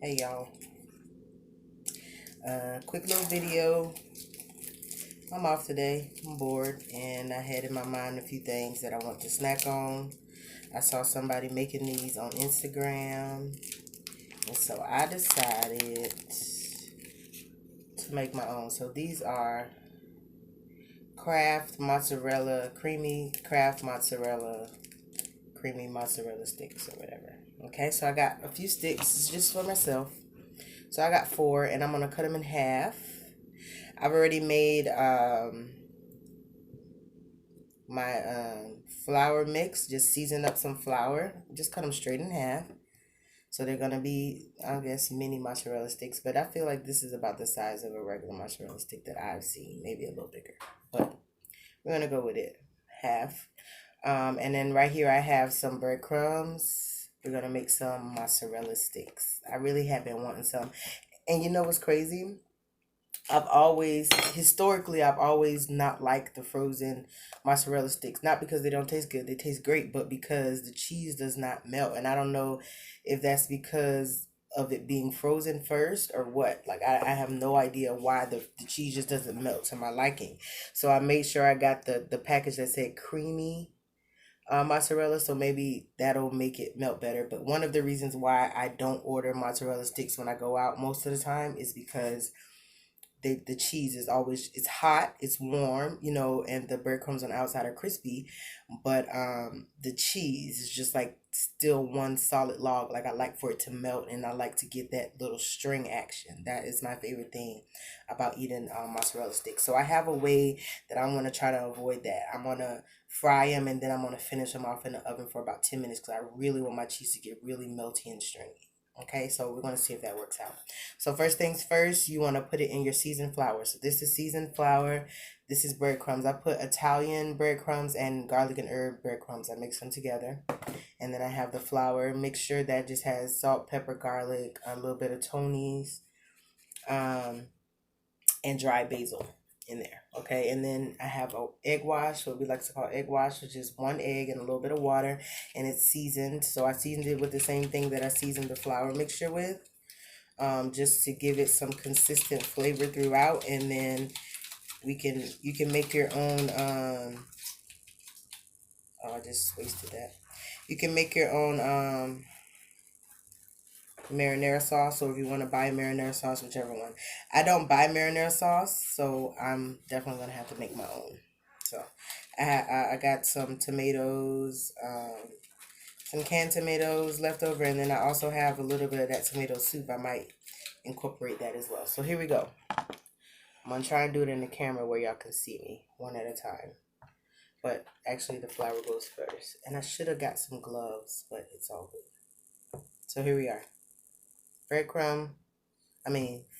Hey y'all, quick little video. I'm off today, I'm bored, and I had in my mind a few things that I want to snack on. I saw somebody making these on Instagram, and so I decided to make my own. So these are creamy Kraft mozzarella, creamy mozzarella sticks or whatever. Okay, so I got a few sticks just for myself. So I got 4, and I'm gonna cut them in half. I've already made my flour mix. Just seasoned up some flour. Just cut them straight in half. So they're gonna be, I guess, mini mozzarella sticks. But I feel like this is about the size of a regular mozzarella stick that I've seen. Maybe a little bigger. But we're gonna go with it. Half. And then right here I have some breadcrumbs. We're gonna make some mozzarella sticks. I really have been wanting some. And you know what's crazy? I've always not liked the frozen mozzarella sticks. Not because they don't taste good, they taste great, but because the cheese does not melt. And I don't know if that's because of it being frozen first or what. Like, I have no idea why the cheese just doesn't melt to my liking. So I made sure I got the package that said creamy mozzarella, so maybe that'll make it melt better. But one of the reasons why I don't order mozzarella sticks when I go out most of the time is because the cheese is always, it's hot, it's warm, and the breadcrumbs on the outside are crispy, but the cheese is just like still one solid log. Like, I like for it to melt, and I like to get that little string action. That is my favorite thing about eating mozzarella sticks. So I have a way that I'm going to try to avoid that. I'm going to fry them, and then I'm going to finish them off in the oven for about 10 minutes because I really want my cheese to get really melty and stringy. Okay, so we're going to see if that works out. So first things first, you want to put it in your seasoned flour. So this is seasoned flour. This is breadcrumbs. I put Italian breadcrumbs and garlic and herb breadcrumbs. I mix them together. And then I have the flour mixture that just has salt, pepper, garlic, a little bit of Tony's, and dry basil in there. Okay, and then I have a egg wash, what we like to call egg wash, which is 1 egg and a little bit of water, and it's seasoned. So I seasoned it with the same thing that I seasoned the flour mixture with, just to give it some consistent flavor throughout. And then you can make your own. Oh, I just wasted that. You can make your own marinara sauce, or if you want to buy marinara sauce, whichever one. I don't buy marinara sauce, so I'm definitely gonna have to make my own. So I got some tomatoes, some canned tomatoes left over, and then I also have a little bit of that tomato soup. I might incorporate that as well. So here we go. I'm gonna try and do it in the camera where y'all can see me one at a time. But actually the flour goes first. And I should have got some gloves, but it's all good. So here we are.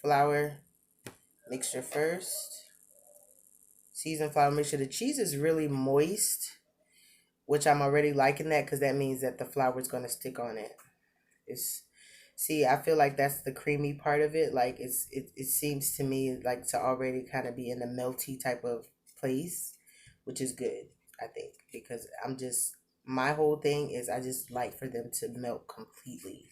Flour mixture first. Seasoned flour mixture. The cheese is really moist, which I'm already liking that because that means that the flour is going to stick on it. See, I feel like that's the creamy part of it. Like, it seems to me like to already kind of be in a melty type of place, which is good, I think, because my whole thing is I just like for them to melt completely.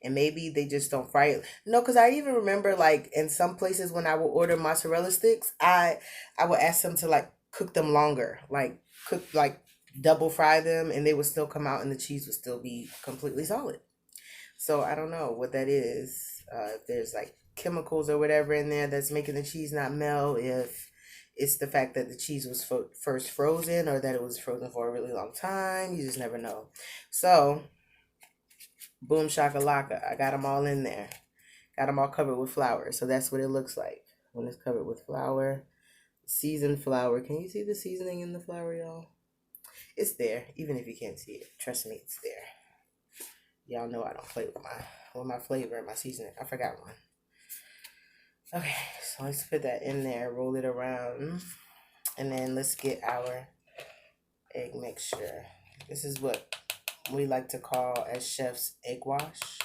And maybe they just don't fry it. No, because I even remember, like, in some places when I would order mozzarella sticks, I would ask them to, like, cook them longer, like double fry them, and they would still come out and the cheese would still be completely solid. So I don't know what that is. If there's like chemicals or whatever in there that's making the cheese not melt, if it's the fact that the cheese was first frozen, or that it was frozen for a really long time. You just never know. So, boom shakalaka. I got them all in there. Got them all covered with flour. So that's what it looks like when it's covered with flour. Seasoned flour. Can you see the seasoning in the flour, y'all? It's there, even if you can't see it. Trust me, it's there. Y'all know I don't play with my flavor and my seasoning. I forgot one. Okay, so let's put that in there, roll it around, and then let's get our egg mixture. This is what we like to call as chefs egg wash.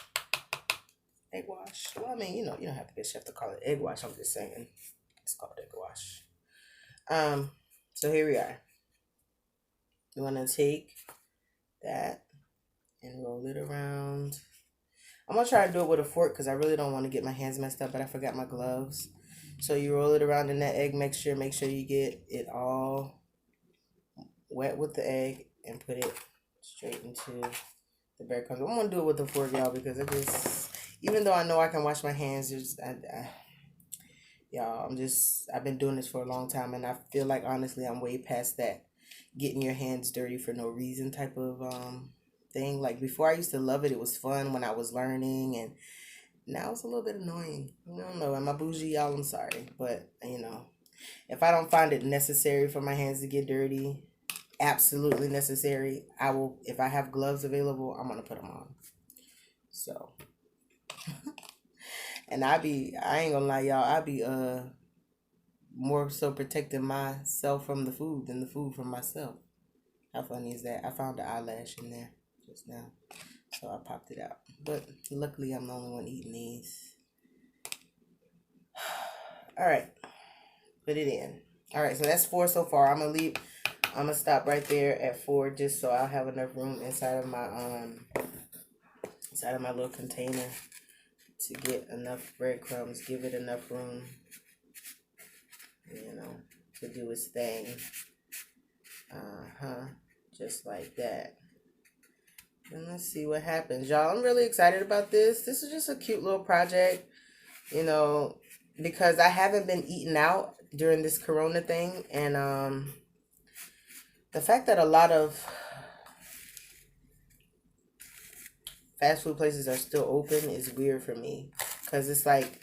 Egg wash. Well, I mean, you don't have to be a chef to call it egg wash. I'm just saying it's called egg wash. So here we are. You want to take that and roll it around. I'm gonna try to do it with a fork because I really don't want to get my hands messed up, but I forgot my gloves. So you roll it around in that egg mixture. Make sure you get it all wet with the egg and put it straight into the breadcrumbs. I'm gonna do it with a fork, y'all, because it just, even though I know I can wash my hands, just y'all, I've been doing this for a long time, and I feel like honestly I'm way past that getting your hands dirty for no reason type of thing. Like before I used to love it. It was fun when I was learning, and now it's a little bit annoying. I don't know. Am I bougie, y'all? I'm sorry. But if I don't find it necessary for my hands to get dirty, absolutely necessary, I will. If I have gloves available, I'm gonna put them on. So, and I ain't gonna lie, y'all, I be more so protecting myself from the food than the food from myself. How funny is that? I found an eyelash in there just now, so I popped it out. But luckily, I'm the only one eating these. All right, put it in. All right, so that's 4 so far. I'm gonna stop right there at 4 just so I'll have enough room inside of my little container to get enough breadcrumbs. Give it enough room, to do its thing. Just like that. And let's see what happens, y'all. I'm really excited about this. This is just a cute little project, because I haven't been eating out during this corona thing, and the fact that a lot of fast food places are still open is weird for me, because it's like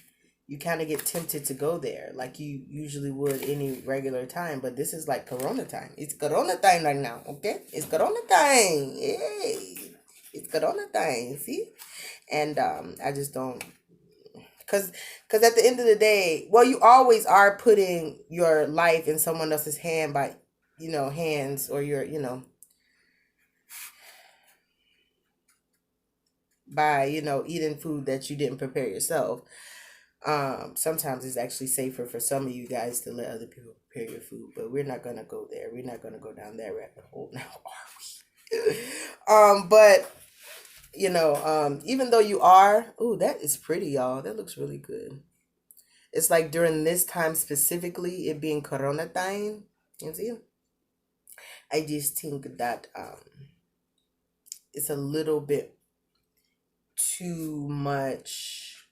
you kind of get tempted to go there like you usually would any regular time, but this is like corona time. It's corona time right now, okay? It's corona time. Yay. It's corona time, see? And I just don't, because at the end of the day, well, you always are putting your life in someone else's hand by hands, or your by eating food that you didn't prepare yourself. Sometimes it's actually safer for some of you guys to let other people prepare your food, but we're not gonna go there. We're not gonna go down that rabbit hole now, are we? But even though you are, ooh, that is pretty, y'all. That looks really good. It's like during this time specifically, it being Corona time. You see, I just think that it's a little bit too much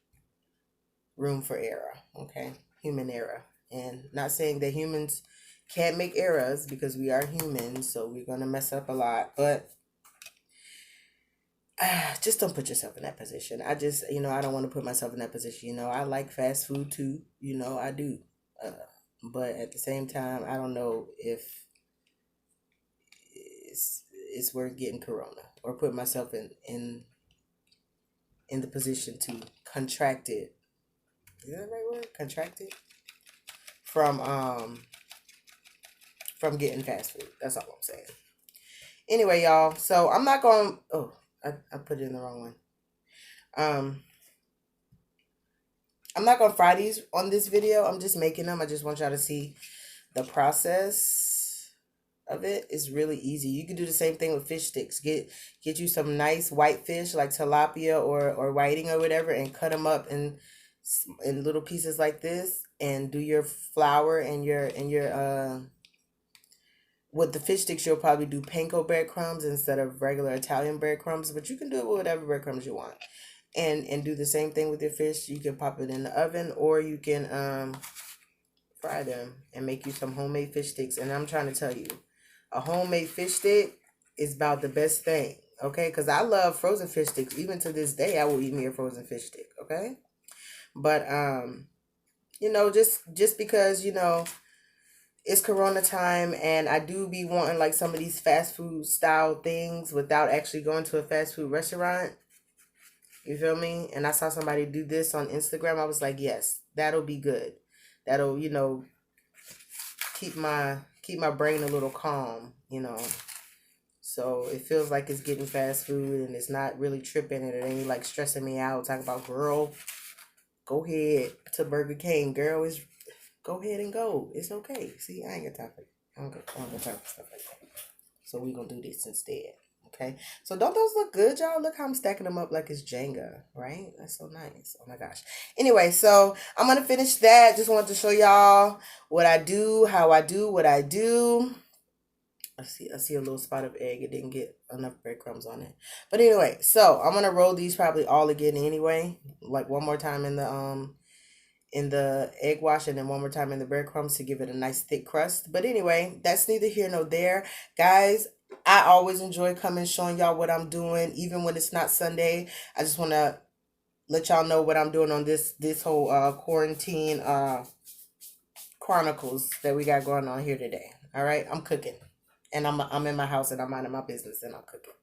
room for error. Okay, human error, and not saying that humans can't make errors, because we are humans, so we're gonna mess up a lot, but just don't put yourself in that position. I just, I don't want to put myself in that position. I like fast food too. I do. But at the same time, I don't know if it's worth getting corona or put myself in the position to contract it. Is that the right word? Contract it from getting fast food. That's all I'm saying. Anyway, y'all. So I'm not going. Oh, I put it in the wrong one. I'm not gonna fry these on this video. I'm just making them. I just want y'all to see the process of it. It's really easy. You can do the same thing with fish sticks. Get you some nice white fish like tilapia or whiting or whatever, and cut them up in little pieces like this, and do your flour and your with the fish sticks, you'll probably do panko breadcrumbs instead of regular Italian breadcrumbs, but you can do it with whatever breadcrumbs you want. And do the same thing with your fish. You can pop it in the oven, or you can fry them and make you some homemade fish sticks. And I'm trying to tell you, a homemade fish stick is about the best thing, okay? Because I love frozen fish sticks. Even to this day, I will eat me a frozen fish stick, okay? But just because it's corona time, and I do be wanting like some of these fast food style things without actually going to a fast food restaurant. You feel me? And I saw somebody do this on Instagram. I was like, yes, that'll be good. That'll, keep my brain a little calm, So it feels like it's getting fast food, and it's not really tripping, and it ain't like stressing me out. Talk about, girl, go ahead to Burger King. Girl, go ahead and go. It's okay. See, I ain't got time for it. I don't got time for stuff like that. So we gonna do this instead. Okay, so don't those look good, y'all? Look how I'm stacking them up like it's Jenga, right? That's so nice. Oh my gosh. Anyway, so I'm gonna finish that. Just wanted to show y'all what I do, how I do what I do. I see a little spot of egg. It didn't get enough breadcrumbs on it. But anyway, so I'm gonna roll these probably all again anyway. Like one more time in the egg wash and then one more time in the breadcrumbs to give it a nice thick crust. But anyway, that's neither here nor there. Guys, I always enjoy coming showing y'all what I'm doing, even when it's not Sunday. I just wanna let y'all know what I'm doing on this whole quarantine chronicles that we got going on here today. All right, I'm cooking, and I'm in my house and I'm minding my business and I'm cooking.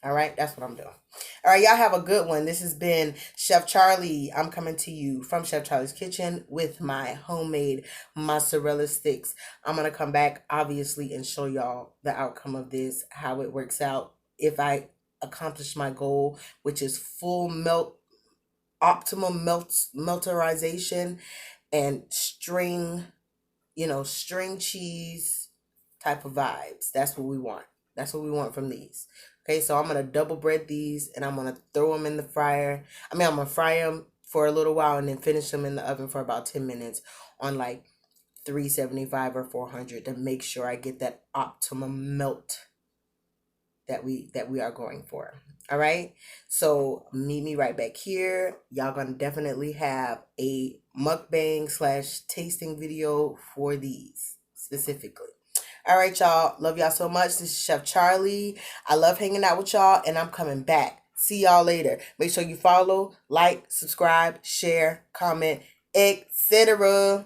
All right, that's what I'm doing. All right, y'all have a good one. This has been Chef Charlie. I'm coming to you from Chef Charlie's Kitchen with my homemade mozzarella sticks. I'm gonna come back obviously and show y'all the outcome of this, how it works out. If I accomplish my goal, which is full melt, optimum melterization and string cheese type of vibes. That's what we want. That's what we want from these. Okay, so I'm going to double bread these and I'm going to throw them in the fryer. I'm going to fry them for a little while and then finish them in the oven for about 10 minutes on like 375 or 400 to make sure I get that optimum melt that we are going for. All right, so meet me right back here. Y'all gonna definitely have a mukbang slash tasting video for these specifically. All right, y'all, love y'all so much. This is Chef Charlie. I love hanging out with y'all and I'm coming back. See y'all later. Make sure you follow, like, subscribe, share, comment, etc.